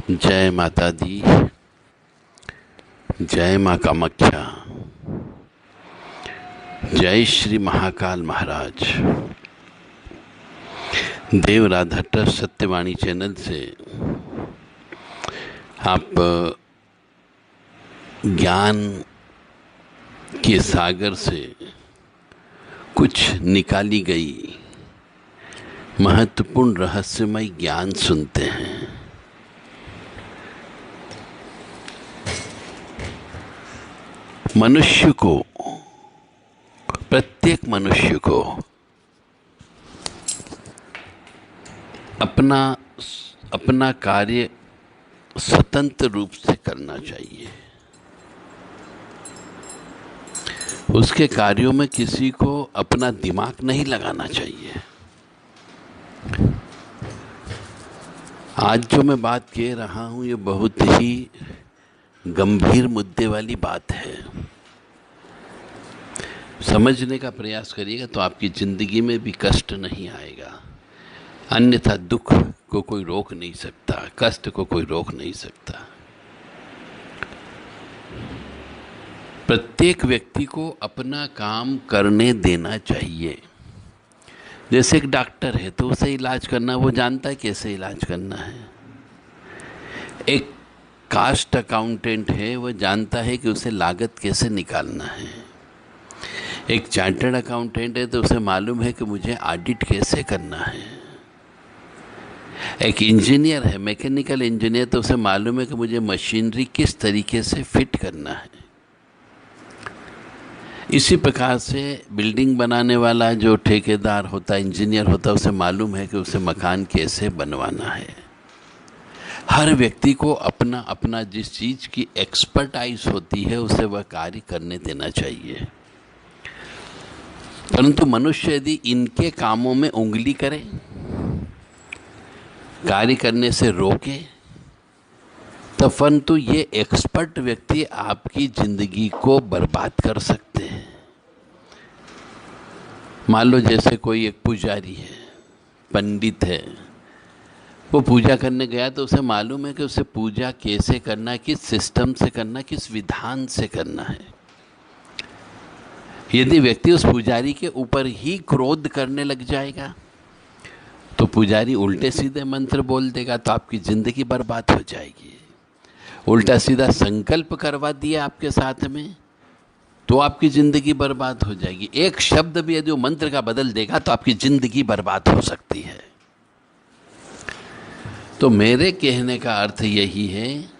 जय माता दी। जय माँ कामाख्या। जय श्री महाकाल महाराज। देव राधा ट्रस्ट सत्यवाणी चैनल से आप ज्ञान के सागर से कुछ निकाली गई महत्वपूर्ण रहस्यमय ज्ञान सुनते हैं। मनुष्य को, प्रत्येक मनुष्य को अपना कार्य स्वतंत्र रूप से करना चाहिए। उसके कार्यों में किसी को अपना दिमाग नहीं लगाना चाहिए। आज जो मैं बात कह रहा हूँ ये बहुत ही गंभीर मुद्दे वाली बात है। समझने का प्रयास करिएगा तो आपकी जिंदगी में भी कष्ट नहीं आएगा। अन्यथा दुख को कोई रोक नहीं सकता, कष्ट को कोई रोक नहीं सकता। प्रत्येक व्यक्ति को अपना काम करने देना चाहिए। जैसे एक डॉक्टर है तो उसे इलाज करना, वो जानता है कैसे इलाज करना है। एक कास्ट अकाउंटेंट है, वो जानता है कि उसे लागत कैसे निकालना है। एक चार्टर्ड अकाउंटेंट है तो उसे मालूम है कि मुझे ऑडिट कैसे करना है। एक इंजीनियर है, मैकेनिकल इंजीनियर, तो उसे मालूम है कि मुझे मशीनरी किस तरीके से फिट करना है। इसी प्रकार से बिल्डिंग बनाने वाला जो ठेकेदार होता है, इंजीनियर होता है, उसे मालूम है कि उसे मकान कैसे बनवाना है। हर व्यक्ति को अपना अपना जिस चीज़ की एक्सपर्टाइज होती है उसे वह कार्य करने देना चाहिए। परंतु मनुष्य यदि इनके कामों में उंगली करे, कार्य करने से रोके, तो परंतु ये एक्सपर्ट व्यक्ति आपकी जिंदगी को बर्बाद कर सकते हैं। मान लो जैसे कोई एक पुजारी है, पंडित है, वो पूजा करने गया तो उसे मालूम है कि उसे पूजा कैसे करना है, किस सिस्टम से करना है, किस विधान से करना है। यदि व्यक्ति उस पुजारी के ऊपर ही क्रोध करने लग जाएगा तो पुजारी उल्टे सीधे मंत्र बोल देगा तो आपकी जिंदगी बर्बाद हो जाएगी। उल्टा सीधा संकल्प करवा दिया आपके साथ में तो आपकी जिंदगी बर्बाद हो जाएगी। एक शब्द भी यदि वो मंत्र का बदल देगा तो आपकी जिंदगी बर्बाद हो सकती है। तो मेरे कहने का अर्थ यही है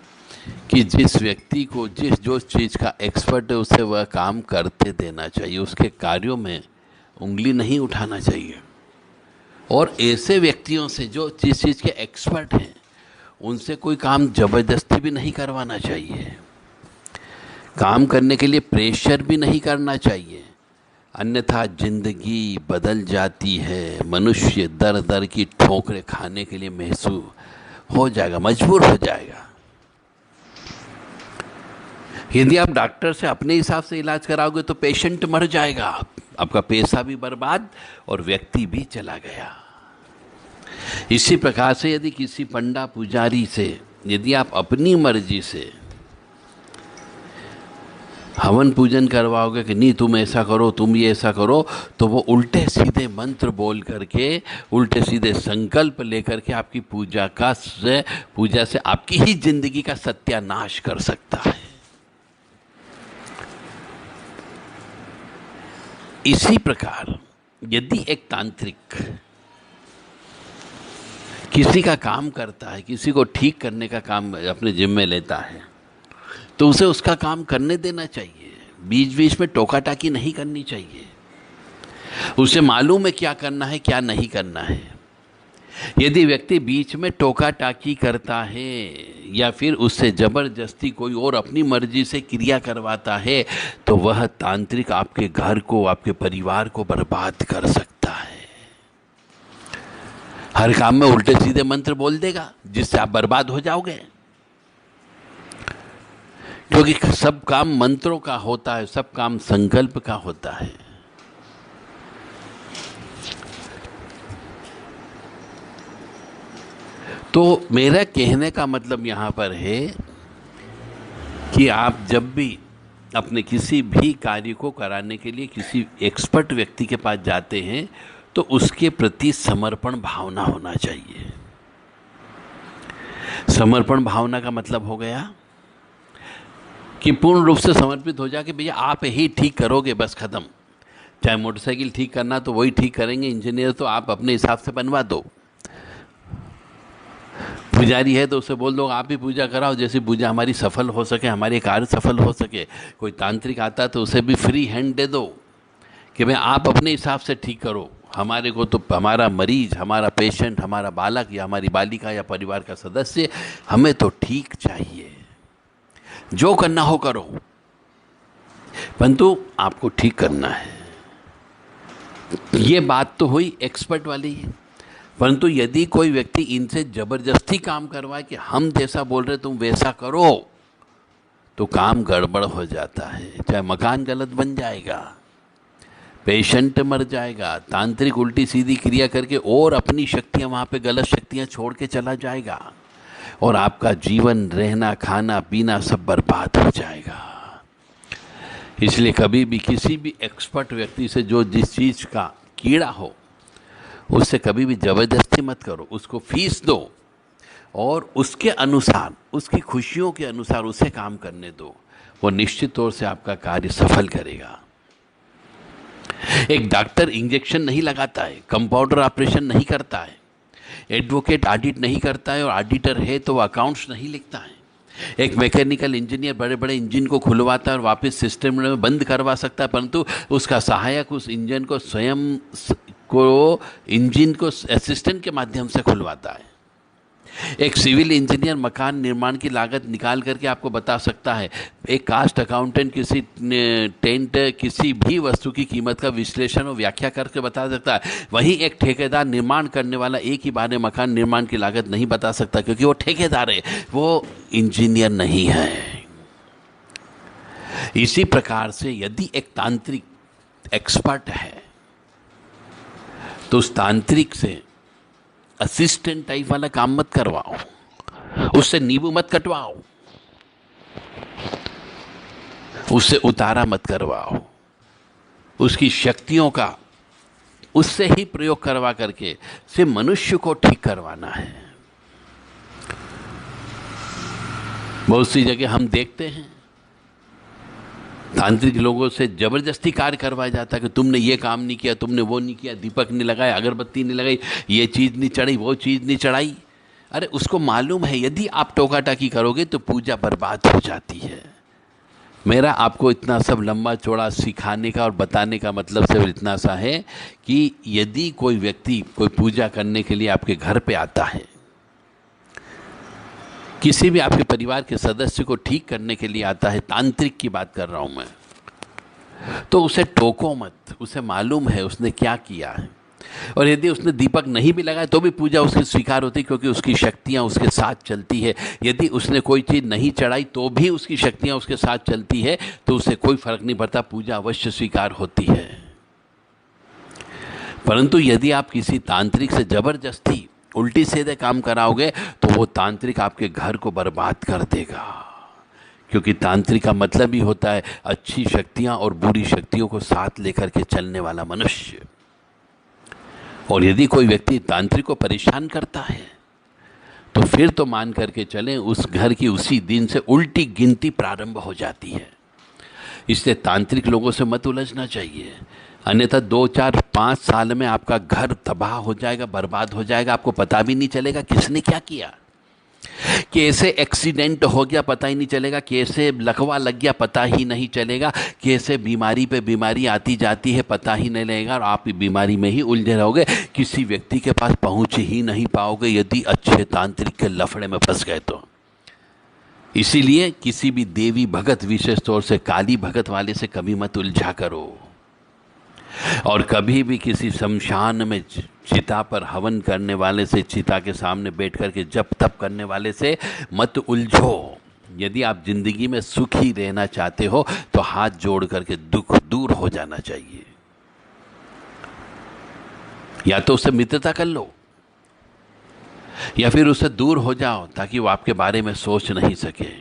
कि जिस व्यक्ति को जो चीज़ का एक्सपर्ट है उसे वह काम करते देना चाहिए। उसके कार्यों में उंगली नहीं उठाना चाहिए। और ऐसे व्यक्तियों से जो जिस चीज़ के एक्सपर्ट हैं उनसे कोई काम जबरदस्ती भी नहीं करवाना चाहिए। काम करने के लिए प्रेशर भी नहीं करना चाहिए, अन्यथा जिंदगी बदल जाती है। मनुष्य दर दर की ठोकरें खाने के लिए महसूस हो जाएगा, मजबूर हो जाएगा। यदि आप डॉक्टर से अपने हिसाब से इलाज कराओगे तो पेशेंट मर जाएगा, आपका पैसा भी बर्बाद और व्यक्ति भी चला गया। इसी प्रकार से यदि किसी पंडा पुजारी से यदि आप अपनी मर्जी से हवन पूजन करवाओगे कि नहीं तुम ऐसा करो, तुम ये ऐसा करो, तो वो उल्टे सीधे मंत्र बोल करके, उल्टे सीधे संकल्प लेकर के आपकी पूजा से आपकी ही जिंदगी का सत्यानाश कर सकता है। इसी प्रकार यदि एक तांत्रिक किसी का काम करता है, किसी को ठीक करने का काम अपने जिम्मे लेता है, तो उसे उसका काम करने देना चाहिए। बीच बीच में टोका टाकी नहीं करनी चाहिए। उसे मालूम है क्या करना है क्या नहीं करना है। यदि व्यक्ति बीच में टोका टाकी करता है या फिर उससे जबरदस्ती कोई और अपनी मर्जी से क्रिया करवाता है तो वह तांत्रिक आपके घर को, आपके परिवार को बर्बाद कर सकता है। हर काम में उल्टे सीधे मंत्र बोल देगा जिससे आप बर्बाद हो जाओगे। क्योंकि सब काम मंत्रों का होता है, सब काम संकल्प का होता है। तो मेरा कहने का मतलब यहाँ पर है कि आप जब भी अपने किसी भी कार्य को कराने के लिए किसी एक्सपर्ट व्यक्ति के पास जाते हैं तो उसके प्रति समर्पण भावना होना चाहिए। समर्पण भावना का मतलब हो गया कि पूर्ण रूप से समर्पित हो जाके भैया आप ही ठीक करोगे, बस खत्म। चाहे मोटरसाइकिल ठीक करना तो वही ठीक करेंगे, इंजीनियर तो आप अपने हिसाब से बनवा दो। पुजारी है तो उसे बोल दो आप ही पूजा कराओ, जैसी पूजा हमारी सफल हो सके, हमारे कार्य सफल हो सके। कोई तांत्रिक आता है तो उसे भी फ्री हैंड दे दो कि भाई आप अपने हिसाब से ठीक करो, हमारे को तो हमारा मरीज, हमारा पेशेंट, हमारा बालक या हमारी बालिका या परिवार का सदस्य हमें तो ठीक चाहिए, जो करना हो करो, परंतु आपको ठीक करना है। ये बात तो हुई एक्सपर्ट वाली है। परंतु यदि कोई व्यक्ति इनसे जबरदस्ती काम करवाए कि हम जैसा बोल रहे तुम वैसा करो, तो काम गड़बड़ हो जाता है। चाहे मकान गलत बन जाएगा, पेशेंट मर जाएगा, तांत्रिक उल्टी सीधी क्रिया करके और अपनी शक्तियां वहां पे गलत शक्तियां छोड़ के चला जाएगा और आपका जीवन, रहना, खाना, पीना सब बर्बाद हो जाएगा। इसलिए कभी भी किसी भी एक्सपर्ट व्यक्ति से जो जिस चीज़ का कीड़ा हो उससे कभी भी ज़बरदस्ती मत करो, उसको फीस दो और उसके अनुसार, उसकी खुशियों के अनुसार उसे काम करने दो। वो निश्चित तौर से आपका कार्य सफल करेगा। एक डॉक्टर इंजेक्शन नहीं लगाता है, कंपाउंडर ऑपरेशन नहीं करता है, एडवोकेट ऑडिट नहीं करता है और ऑडिटर है तो वो अकाउंट्स नहीं लिखता है। एक मैकेनिकल इंजीनियर बड़े बड़े इंजन को खुलवाता है और वापस सिस्टम में बंद करवा सकता है, परंतु उसका सहायक उस इंजन को स्वयं को इंजन को असिस्टेंट के माध्यम से खुलवाता है। एक सिविल इंजीनियर मकान निर्माण की लागत निकाल करके आपको बता सकता है। एक कास्ट अकाउंटेंट किसी टेंट, किसी भी वस्तु की कीमत का विश्लेषण और व्याख्या करके बता सकता है। वहीं एक ठेकेदार, निर्माण करने वाला, एक ही बार में मकान निर्माण की लागत नहीं बता सकता, क्योंकि वो ठेकेदार है, वो इंजीनियर नहीं है। इसी प्रकार से यदि एक तांत्रिक एक्सपर्ट है तो उस तांत्रिक से असिस्टेंट टाइप वाला काम मत करवाओ, उससे नींबू मत कटवाओ, उससे उतारा मत करवाओ। उसकी शक्तियों का उससे ही प्रयोग करवा करके सिर्फ मनुष्य को ठीक करवाना है। बहुत सी जगह हम देखते हैं तांत्रिक लोगों से जबरदस्ती कार्य करवाया जाता है कि तुमने ये काम नहीं किया, तुमने वो नहीं किया, दीपक नहीं लगाया, अगरबत्ती नहीं लगाई, ये चीज़ नहीं चढ़ाई, वो चीज़ नहीं चढ़ाई। अरे उसको मालूम है यदि आप टोका टाकी करोगे तो पूजा बर्बाद हो जाती है। मेरा आपको इतना सब लंबा चौड़ा सिखाने का और बताने का मतलब सिर्फ इतना सा है कि यदि कोई व्यक्ति कोई पूजा करने के लिए आपके घर पे आता है, किसी भी आपके परिवार के सदस्य को ठीक करने के लिए आता है, तांत्रिक की बात कर रहा हूं मैं, तो उसे टोको मत। उसे मालूम है उसने क्या किया है, और यदि उसने दीपक नहीं भी लगाया तो भी पूजा उसकी स्वीकार होती, क्योंकि उसकी शक्तियां उसके साथ चलती है। यदि उसने कोई चीज़ नहीं चढ़ाई तो भी उसकी शक्तियां उसके साथ चलती है, तो उसे कोई फर्क नहीं पड़ता, पूजा अवश्य स्वीकार होती है। परंतु यदि आप किसी तांत्रिक से जबरदस्ती उल्टी सीधे काम कराओगे तो वो तांत्रिक आपके घर को बर्बाद कर देगा, क्योंकि तांत्रिक का मतलब ही होता है अच्छी शक्तियां और बुरी शक्तियों को साथ लेकर के चलने वाला मनुष्य। और यदि कोई व्यक्ति तांत्रिक को परेशान करता है तो फिर तो मान करके चलें उस घर की उसी दिन से उल्टी गिनती प्रारंभ हो जाती है। इसलिए तांत्रिक लोगों से मत उलझना चाहिए, अन्यथा 2, 4, 5 साल में आपका घर तबाह हो जाएगा, बर्बाद हो जाएगा। आपको पता भी नहीं चलेगा किसने क्या किया, कैसे एक्सीडेंट हो गया पता ही नहीं चलेगा, कैसे लकवा लग गया पता ही नहीं चलेगा, कैसे बीमारी पे बीमारी आती जाती है पता ही नहीं लगेगा, और आप बीमारी में ही उलझे रहोगे, किसी व्यक्ति के पास पहुंच ही नहीं पाओगे यदि अच्छे तांत्रिक के लफड़े में फंस गए तो। इसीलिए किसी भी देवी भगत, विशेष तौर से काली भगत वाले से कभी मत उलझा करो, और कभी भी किसी शमशान में चिता पर हवन करने वाले से, चिता के सामने बैठ कर के जप तप करने वाले से मत उलझो। यदि आप जिंदगी में सुखी रहना चाहते हो तो हाथ जोड़ करके दुख दूर हो जाना चाहिए, या तो उससे मित्रता कर लो, या फिर उससे दूर हो जाओ ताकि वो आपके बारे में सोच नहीं सके।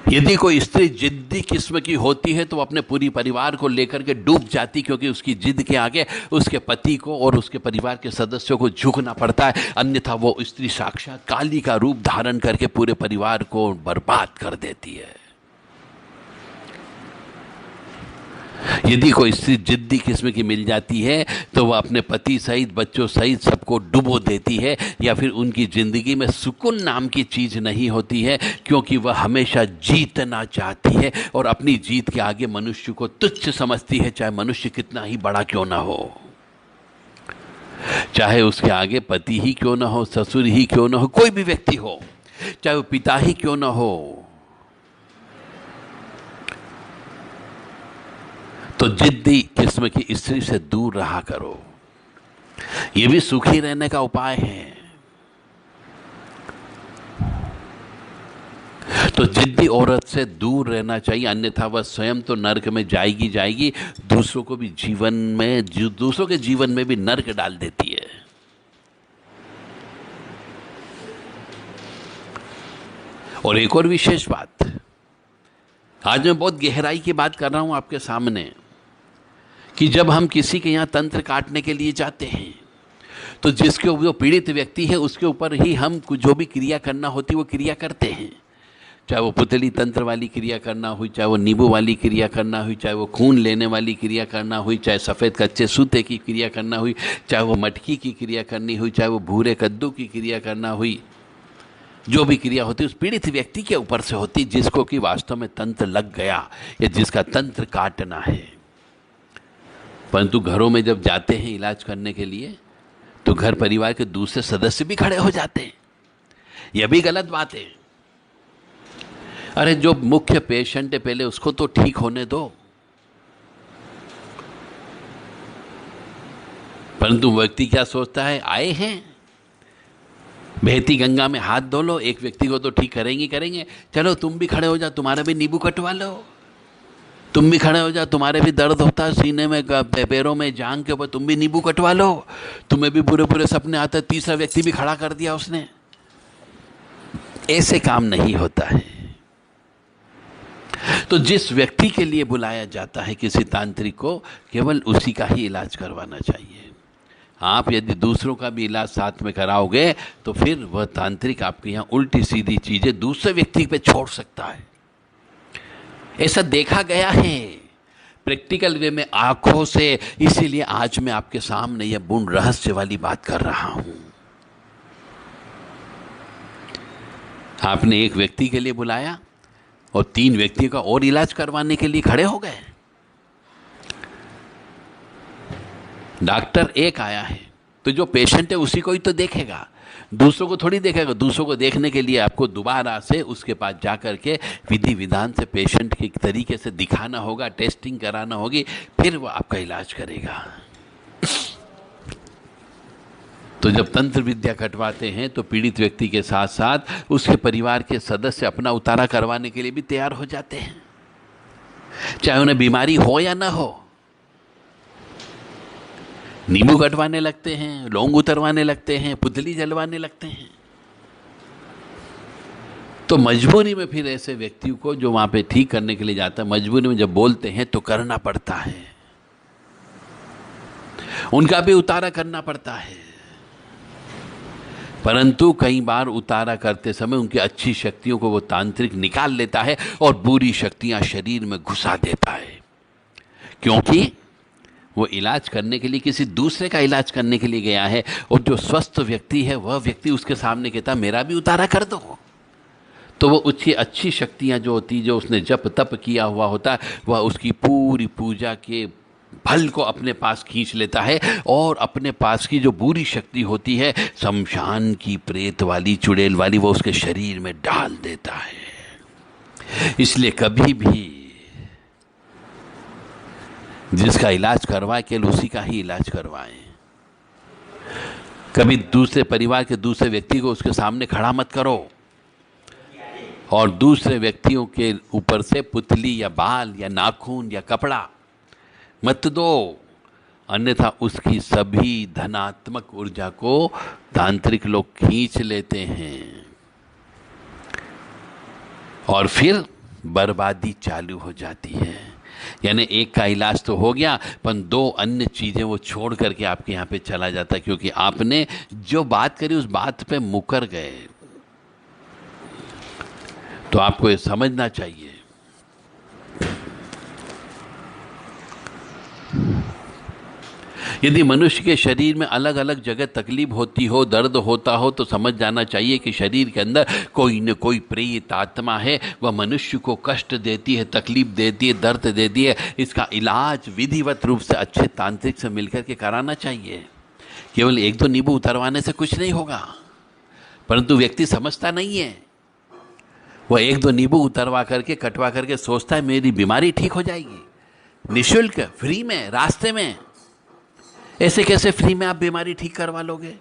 यदि कोई स्त्री जिद्दी किस्म की होती है तो वो अपने पूरी परिवार को लेकर के डूब जाती, क्योंकि उसकी जिद के आगे उसके पति को और उसके परिवार के सदस्यों को झुकना पड़ता है, अन्यथा वो स्त्री साक्षात काली का रूप धारण करके पूरे परिवार को बर्बाद कर देती है। यदि कोई स्त्री जिद्दी किस्म की मिल जाती है तो वह अपने पति सहित बच्चों सहित सबको डुबो देती है, या फिर उनकी जिंदगी में सुकून नाम की चीज नहीं होती है, क्योंकि वह हमेशा जीतना चाहती है और अपनी जीत के आगे मनुष्य को तुच्छ समझती है, चाहे मनुष्य कितना ही बड़ा क्यों ना हो, चाहे उसके आगे पति ही क्यों ना हो, ससुर ही क्यों ना हो, कोई भी व्यक्ति हो, चाहे वो पिता ही क्यों ना हो। तो जिद्दी किस्म की स्त्री से दूर रहा करो, यह भी सुखी रहने का उपाय है। तो जिद्दी औरत से दूर रहना चाहिए, अन्यथा वह स्वयं तो नर्क में जाएगी जाएगी, दूसरों को भी जीवन में, दूसरों के जीवन में भी नर्क डाल देती है। और एक और विशेष बात, आज मैं बहुत गहराई की बात कर रहा हूं आपके सामने, कि जब हम किसी के यहाँ तंत्र काटने के लिए जाते हैं तो जिसके जो पीड़ित व्यक्ति है उसके ऊपर ही हम जो भी क्रिया करना होती है वो क्रिया करते हैं, चाहे वो पुतली तंत्र वाली क्रिया करना हुई, चाहे वो नींबू वाली क्रिया करना हुई, चाहे वो खून लेने वाली क्रिया करना हुई, चाहे सफ़ेद कच्चे सूते की क्रिया करना हुई, चाहे वो मटकी की क्रिया करनी हुई, चाहे वो भूरे कद्दू की क्रिया करना हुई, जो भी क्रिया होती है उस पीड़ित व्यक्ति के ऊपर से होती, जिसको कि वास्तव में तंत्र लग गया या जिसका तंत्र काटना है। परंतु घरों में जब जाते हैं इलाज करने के लिए तो घर परिवार के दूसरे सदस्य भी खड़े हो जाते हैं, यह भी गलत बात है। अरे जो मुख्य पेशेंट है पहले उसको तो ठीक होने दो। परंतु व्यक्ति क्या सोचता है, आए हैं बहती गंगा में हाथ धो लो, एक व्यक्ति को तो ठीक करेंगे, चलो तुम भी खड़े हो जाओ, तुम्हारा भी नींबू कटवा लो, तुम भी खड़े हो जाओ, तुम्हारे भी दर्द होता है सीने में, पैरों में, जांग के ऊपर, तुम भी नींबू कटवा लो, तुम्हें भी बुरे बुरे सपने आते, तीसरा व्यक्ति भी खड़ा कर दिया उसने। ऐसे काम नहीं होता है। तो जिस व्यक्ति के लिए बुलाया जाता है किसी तांत्रिक को, केवल उसी का ही इलाज करवाना चाहिए। आप यदि दूसरों का भी इलाज साथ में कराओगे तो फिर वह तांत्रिक आपके यहाँ उल्टी सीधी चीजें दूसरे व्यक्ति पे छोड़ सकता है। ऐसा देखा गया है प्रैक्टिकल वे में, आंखों से। इसीलिए आज मैं आपके सामने यह पूर्ण रहस्य वाली बात कर रहा हूं। आपने एक व्यक्ति के लिए बुलाया और 3 व्यक्तियों का और इलाज करवाने के लिए खड़े हो गए। डॉक्टर एक आया है तो जो पेशेंट है उसी को ही तो देखेगा, दूसरों को थोड़ी देखेगा। दूसरों को देखने के लिए आपको दोबारा से उसके पास जाकर के विधि विधान से पेशेंट के तरीके से दिखाना होगा, टेस्टिंग कराना होगी, फिर वो आपका इलाज करेगा। तो जब तंत्र विद्या कटवाते हैं तो पीड़ित व्यक्ति के साथ साथ उसके परिवार के सदस्य अपना उतारा करवाने के लिए भी तैयार हो जाते हैं, चाहे उन्हें बीमारी हो या ना हो। नींबू कटवाने लगते हैं, लौंग उतरवाने लगते हैं, पुतली जलवाने लगते हैं। तो मजबूरी में फिर ऐसे व्यक्तियों को जो वहां पे ठीक करने के लिए जाता है, मजबूरी में जब बोलते हैं तो करना पड़ता है, उनका भी उतारा करना पड़ता है। परंतु कई बार उतारा करते समय उनकी अच्छी शक्तियों को वो तांत्रिक निकाल लेता है और बुरी शक्तियां शरीर में घुसा देता है, क्योंकि वो इलाज करने के लिए किसी दूसरे का इलाज करने के लिए गया है, और जो स्वस्थ व्यक्ति है वह व्यक्ति उसके सामने कहता मेरा भी उतारा कर दो। तो वो उसकी अच्छी शक्तियां जो होती, जो उसने जप तप किया हुआ होता है, वह उसकी पूरी पूजा के फल को अपने पास खींच लेता है और अपने पास की जो बुरी शक्ति होती है, शमशान की प्रेत वाली, चुड़ैल वाली, वो उसके शरीर में डाल देता है। इसलिए कभी भी जिसका इलाज करवाए केवल उसी का ही इलाज करवाएं। कभी दूसरे परिवार के दूसरे व्यक्ति को उसके सामने खड़ा मत करो और दूसरे व्यक्तियों के ऊपर से पुतली या बाल या नाखून या कपड़ा मत दो। अन्यथा उसकी सभी धनात्मक ऊर्जा को तांत्रिक लोग खींच लेते हैं और फिर बर्बादी चालू हो जाती है। यानी एक का इलाज तो हो गया, पर दो अन्य चीजें वो छोड़ करके आपके यहाँ पे चला जाता है, क्योंकि आपने जो बात करी उस बात पे मुकर गए। तो आपको ये समझना चाहिए। यदि मनुष्य के शरीर में अलग अलग जगह तकलीफ होती हो, दर्द होता हो, तो समझ जाना चाहिए कि शरीर के अंदर कोई न कोई प्रेत आत्मा है, वह मनुष्य को कष्ट देती है, तकलीफ देती है, दर्द देती है। इसका इलाज विधिवत रूप से अच्छे तांत्रिक से मिलकर के कराना चाहिए। केवल एक दो नींबू उतरवाने से कुछ नहीं होगा, परंतु व्यक्ति समझता नहीं है। वह एक दो नींबू उतरवा करके, कटवा करके सोचता है मेरी बीमारी ठीक हो जाएगी, निःशुल्क, फ्री में, रास्ते में। ऐसे कैसे फ्री में आप बीमारी ठीक करवा लोगे?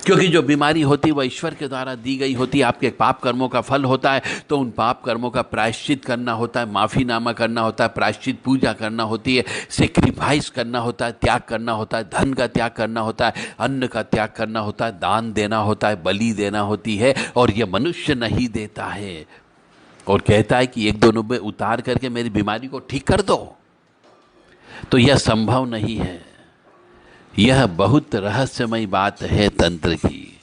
क्योंकि जो बीमारी होती है वह ईश्वर के द्वारा दी गई होती है, आपके पाप कर्मों का फल होता है। तो उन पाप कर्मों का प्रायश्चित करना होता है, माफीनामा करना होता है, प्रायश्चित पूजा करना होती है, सेक्रीफाइस करना होता है, त्याग करना होता है, धन का त्याग करना होता है, अन्न का त्याग करना होता है, दान देना होता है, बलि देना होती है। और यह मनुष्य नहीं देता है और कहता है कि एक दो नुब्बे उतार करके मेरी बीमारी को ठीक कर दो। तो यह संभव नहीं है। यह बहुत रहस्यमय बात है तंत्र की,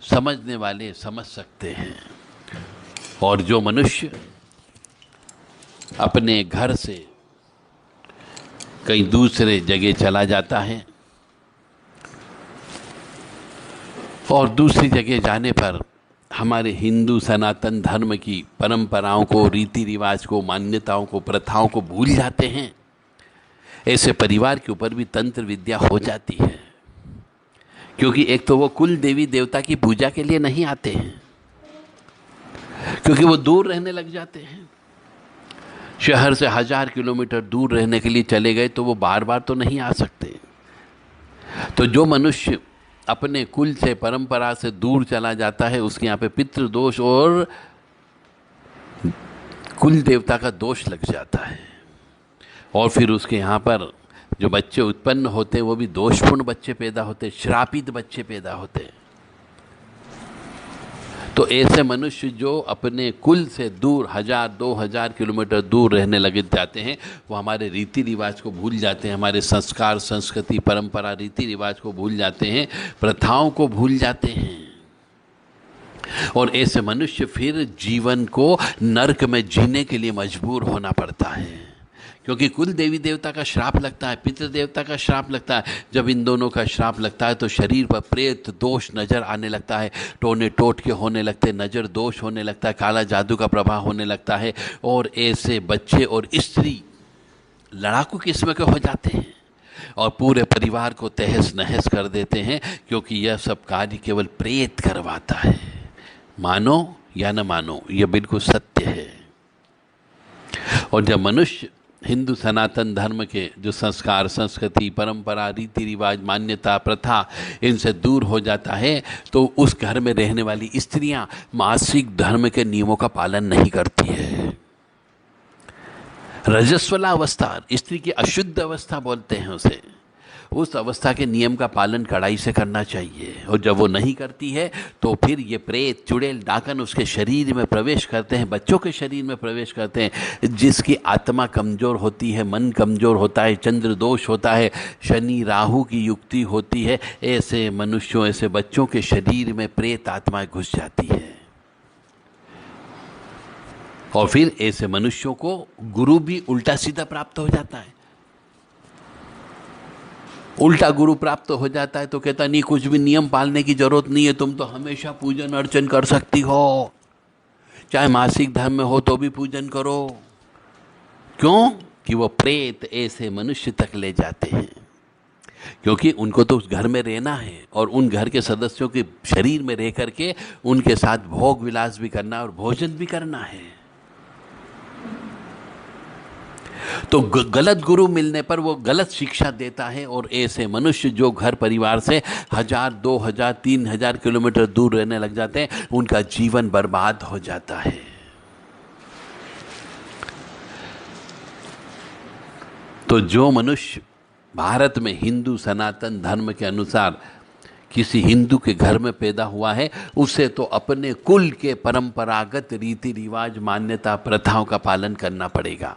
समझने वाले समझ सकते हैं। और जो मनुष्य अपने घर से कहीं दूसरे जगह चला जाता है और दूसरी जगह जाने पर हमारे हिंदू सनातन धर्म की परंपराओं को, रीति रिवाज को, मान्यताओं को, प्रथाओं को भूल जाते हैं, ऐसे परिवार के ऊपर भी तंत्र विद्या हो जाती है। क्योंकि एक तो वो कुल देवी देवता की पूजा के लिए नहीं आते हैं, क्योंकि वो दूर रहने लग जाते हैं। शहर से 1000 किलोमीटर दूर रहने के लिए चले गए तो वो बार बार तो नहीं आ सकते। तो जो मनुष्य अपने कुल से, परंपरा से दूर चला जाता है, उसके यहाँ पे पितृदोष और कुल देवता का दोष लग जाता है। और फिर उसके यहाँ पर जो बच्चे उत्पन्न होते हैं वो भी दोषपूर्ण बच्चे पैदा होते, श्रापित बच्चे पैदा होते। तो ऐसे मनुष्य जो अपने कुल से दूर 1000-2000 किलोमीटर दूर रहने लगे जाते हैं, वो हमारे रीति रिवाज को भूल जाते हैं, हमारे संस्कार, संस्कृति, परंपरा, रीति रिवाज को भूल जाते हैं, प्रथाओं को भूल जाते हैं। और ऐसे मनुष्य फिर जीवन को नरक में जीने के लिए मजबूर होना पड़ता है, क्योंकि कुल देवी देवता का श्राप लगता है, पितृ देवता का श्राप लगता है। जब इन दोनों का श्राप लगता है तो शरीर पर प्रेत दोष नजर आने लगता है, टोने टोटके होने लगते, नजर दोष होने लगता है, काला जादू का प्रभाव होने लगता है। और ऐसे बच्चे और स्त्री लड़ाकू किस्म के हो जाते हैं और पूरे परिवार को तहस नहस कर देते हैं, क्योंकि यह सब कार्य केवल प्रेत करवाता है। मानो या न मानो, यह बिल्कुल सत्य है। और जब मनुष्य हिंदू सनातन धर्म के जो संस्कार, संस्कृति, परंपरा, रीति रिवाज, मान्यता, प्रथा, इनसे दूर हो जाता है, तो उस घर में रहने वाली स्त्रियां मासिक धर्म के नियमों का पालन नहीं करती है। रजस्वला अवस्था, स्त्री की अशुद्ध अवस्था बोलते हैं उसे, उस अवस्था के नियम का पालन कड़ाई से करना चाहिए। और जब वो नहीं करती है तो फिर ये प्रेत, चुड़ैल, डाकन उसके शरीर में प्रवेश करते हैं, बच्चों के शरीर में प्रवेश करते हैं। जिसकी आत्मा कमज़ोर होती है, मन कमज़ोर होता है, चंद्र दोष होता है, शनि राहु की युक्ति होती है, ऐसे मनुष्यों, ऐसे बच्चों के शरीर में प्रेत आत्माएं घुस जाती है। और फिर ऐसे मनुष्यों को गुरु भी उल्टा सीधा प्राप्त हो जाता है। उल्टा गुरु प्राप्त हो जाता है तो कहता नहीं, कुछ भी नियम पालने की जरूरत नहीं है, तुम तो हमेशा पूजन अर्चन कर सकती हो, चाहे मासिक धर्म में हो तो भी पूजन करो। क्यों? कि वो प्रेत ऐसे मनुष्य तक ले जाते हैं, क्योंकि उनको तो उस घर में रहना है और उन घर के सदस्यों के शरीर में रह करके उनके साथ भोग विलास भी करना और भोजन भी करना है। तो गलत गुरु मिलने पर वो गलत शिक्षा देता है और ऐसे मनुष्य जो घर परिवार से 1000, 2000, 3000 किलोमीटर दूर रहने लग जाते हैं, उनका जीवन बर्बाद हो जाता है। तो जो मनुष्य भारत में हिंदू सनातन धर्म के अनुसार किसी हिंदू के घर में पैदा हुआ है, उसे तो अपने कुल के परंपरागत रीति रिवाज, मान्यता, प्रथाओं का पालन करना पड़ेगा,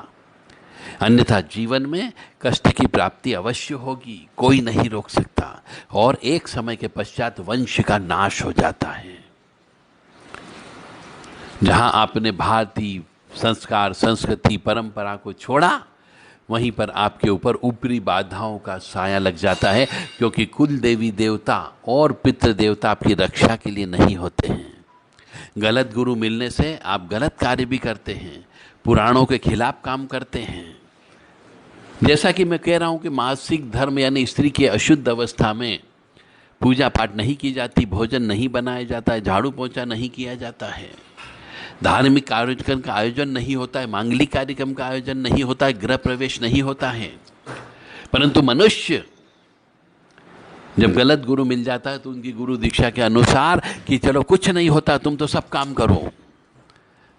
अन्यथा जीवन में कष्ट की प्राप्ति अवश्य होगी, कोई नहीं रोक सकता, और एक समय के पश्चात वंश का नाश हो जाता है। जहां आपने भारतीय संस्कार, संस्कृति, परंपरा को छोड़ा, वहीं पर आपके ऊपर ऊपरी बाधाओं का साया लग जाता है, क्योंकि कुल देवी देवता और पितृ देवता आपकी रक्षा के लिए नहीं होते हैं। गलत गुरु मिलने से आप गलत कार्य भी करते हैं, पुराणों के खिलाफ काम करते हैं। जैसा कि मैं कह रहा हूं कि मासिक धर्म यानी स्त्री की अशुद्ध अवस्था में पूजा पाठ नहीं की जाती, भोजन नहीं बनाया जाता है, झाड़ू पोंछा नहीं किया जाता है, धार्मिक कार्यक्रम का आयोजन नहीं होता है, मांगलिक कार्यक्रम का आयोजन नहीं होता है, गृह प्रवेश नहीं होता है। परंतु मनुष्य जब गलत गुरु मिल जाता है तो उनकी गुरु दीक्षा के अनुसार कि चलो कुछ नहीं होता, तुम तो सब काम करो,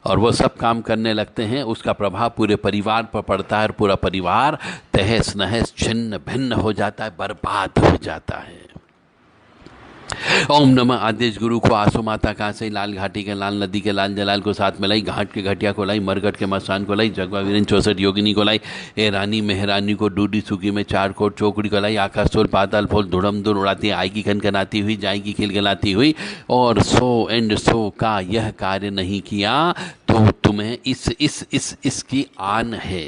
और वो सब काम करने लगते हैं, उसका प्रभाव पूरे परिवार पर पड़ता है और पूरा परिवार तहस नहस, छिन्न भिन्न हो जाता है, बर्बाद हो जाता है। ओम नमः आदेश गुरु को आसो माता कांसे, लाल घाटी के लाल, नदी के लाल जलाल को साथ में लाई, घाट के घटिया को लाई, मरघट के मसान को लाई, जगवा वीरन 64 योगिनी को लाई, ए रानी मेहरानी को डूडी सुखी में 4 कोट चौकड़ी को लाई, आकाश सोल पाताल फोल धुड़म धुड़ उड़ाती, आएगी खनखनाती हुई, जाएगी खिलखिलाती हुई, और सो एंड सो का यह कार्य नहीं किया तो तुम्हें इसकी आन है।